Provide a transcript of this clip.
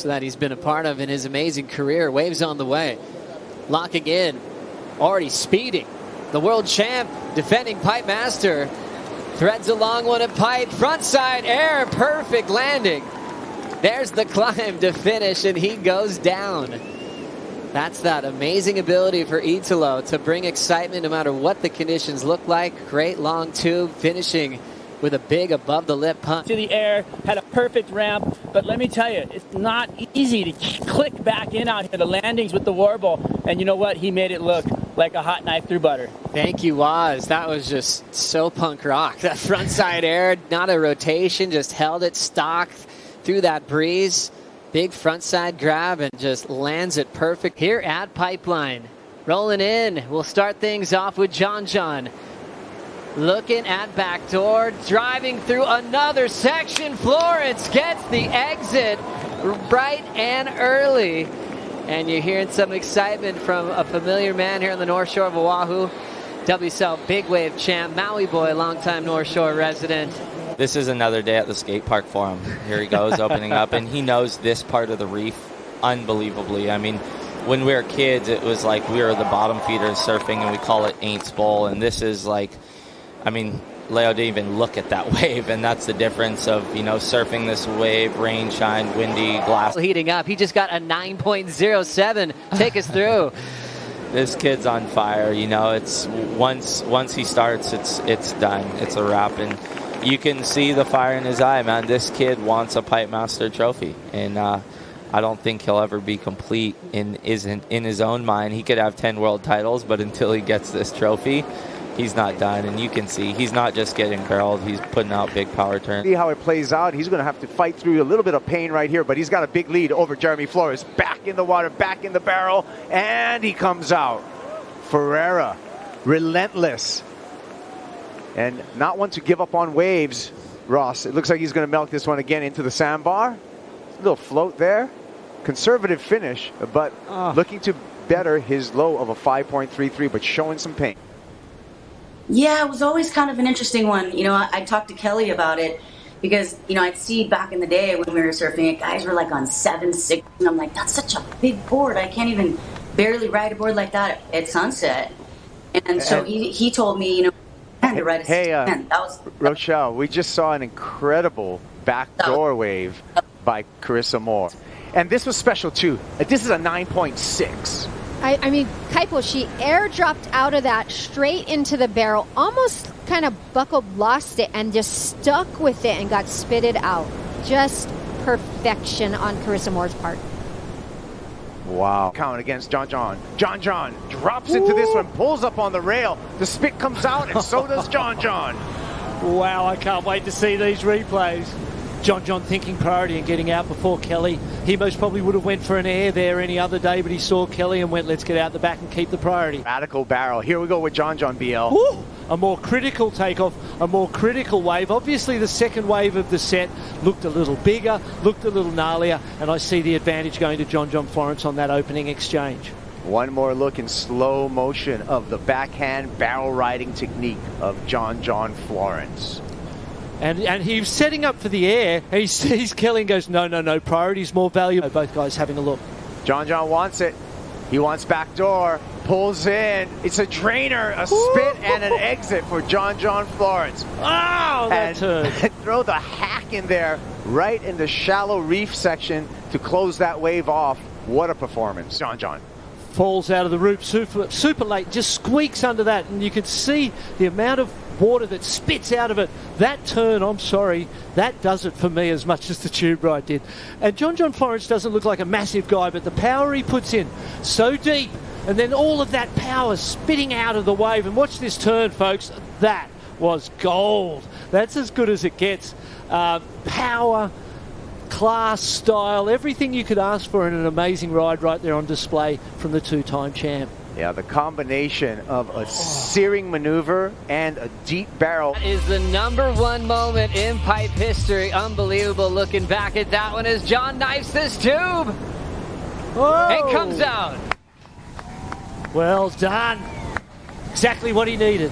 shows that he's been a part of in his amazing career. Waves on the way. Locking in. Already speeding. The world champ, defending pipe master. Threads a long one at pipe. Frontside air. Perfect landing. There's the climb to finish, and he goes down. That's that amazing ability for Italo to bring excitement no matter what the conditions look like. Great long tube, finishing with a big above-the-lip punch. To the air, had a perfect ramp, but let me tell you, it's not easy to click back in out here. The landings with the warble, and you know what? He made it look like a hot knife through butter. Thank you, Waz. That was just so punk rock. That frontside air, not a rotation, just held it stock through that breeze. Big frontside grab and just lands it perfect here at Pipeline. Rolling in. We'll start things off with John. Looking at backdoor, driving through another section. Florence gets the exit bright and early. And you're hearing some excitement from a familiar man here on the North Shore of Oahu. WSL Big Wave champ, Maui boy, longtime North Shore resident. This is another day at the skate park for him. Here he goes, opening up, and he knows this part of the reef unbelievably. I mean, when we were kids, it was like we were the bottom feeders surfing, and we call it Aints Bowl, and this is like, I mean, Leo didn't even look at that wave, and that's the difference of, you know, surfing this wave, rain, shine, windy, glass. Heating up. He just got a 9.07. Take us through. This kid's on fire, you know. It's once he starts, it's done. It's a wrap, and you can see the fire in his eye, man. This kid wants a Pipe Master trophy, and I don't think he'll ever be complete in his own mind. He could have 10 world titles, but until he gets this trophy, he's not done. And you can see he's not just getting barreled, he's putting out big power turns. See how it plays out. He's going to have to fight through a little bit of pain right here, but he's got a big lead over Jeremy Flores. Back in the water, back in the barrel, and he comes out. Ferreira, relentless. And not one to give up on waves, Ross. It looks like he's going to melt this one again into the sandbar. A little float there. Conservative finish, but looking to better his low of a 5.33, but showing some pain. Yeah, it was always kind of an interesting one. You know, I talked to Kelly about it because, you know, I'd see back in the day when we were surfing it, guys were like on 7, 6, and I'm like, that's such a big board. I can't even barely ride a board like that at sunset. And so he told me, you know, Rochelle, we just saw an incredible backdoor wave by Carissa Moore. And this was special too. This is a 9.6. I mean, Kaipo, she airdropped out of that straight into the barrel, almost kind of buckled, lost it, and just stuck with it and got spitted out. Just perfection on Carissa Moore's part. Wow. Count against John. John drops into this one, pulls up on the rail. The spit comes out, and so does John. Wow, I can't wait to see these replays. John thinking priority and getting out before Kelly. He most probably would have went for an air there any other day, but he saw Kelly and went, let's get out the back and keep the priority. Radical barrel. Here we go with John BL. Ooh, a more critical takeoff, a more critical wave. Obviously, the second wave of the set looked a little bigger, looked a little gnarlier, and I see the advantage going to John Florence on that opening exchange. One more look in slow motion of the backhand barrel riding technique of John Florence. And he was setting up for the air, and he sees Kelly and goes, no, priority's more valuable. Both guys having a look. John wants it. He wants backdoor, pulls in. It's a drainer, a spit, and an exit for John Florence. Oh, that turn. Throw the hack in there, right in the shallow reef section to close that wave off. What a performance. John. Falls out of the roof super late, just squeaks under that, and you can see the amount of water that spits out of it. That turn, I'm sorry, that does it for me as much as the tube ride did. And John Florence doesn't look like a massive guy, but the power he puts in so deep, and then all of that power spitting out of the wave. And watch this turn, folks. That was gold. That's as good as it gets. Power, class, style, everything you could ask for in an amazing ride right there on display from the two-time champ. Yeah, the combination of a searing maneuver and a deep barrel. That is the #1 moment in pipe history. Unbelievable looking back at that one as John knifes this tube. Whoa. It comes out. Well done. Exactly what he needed.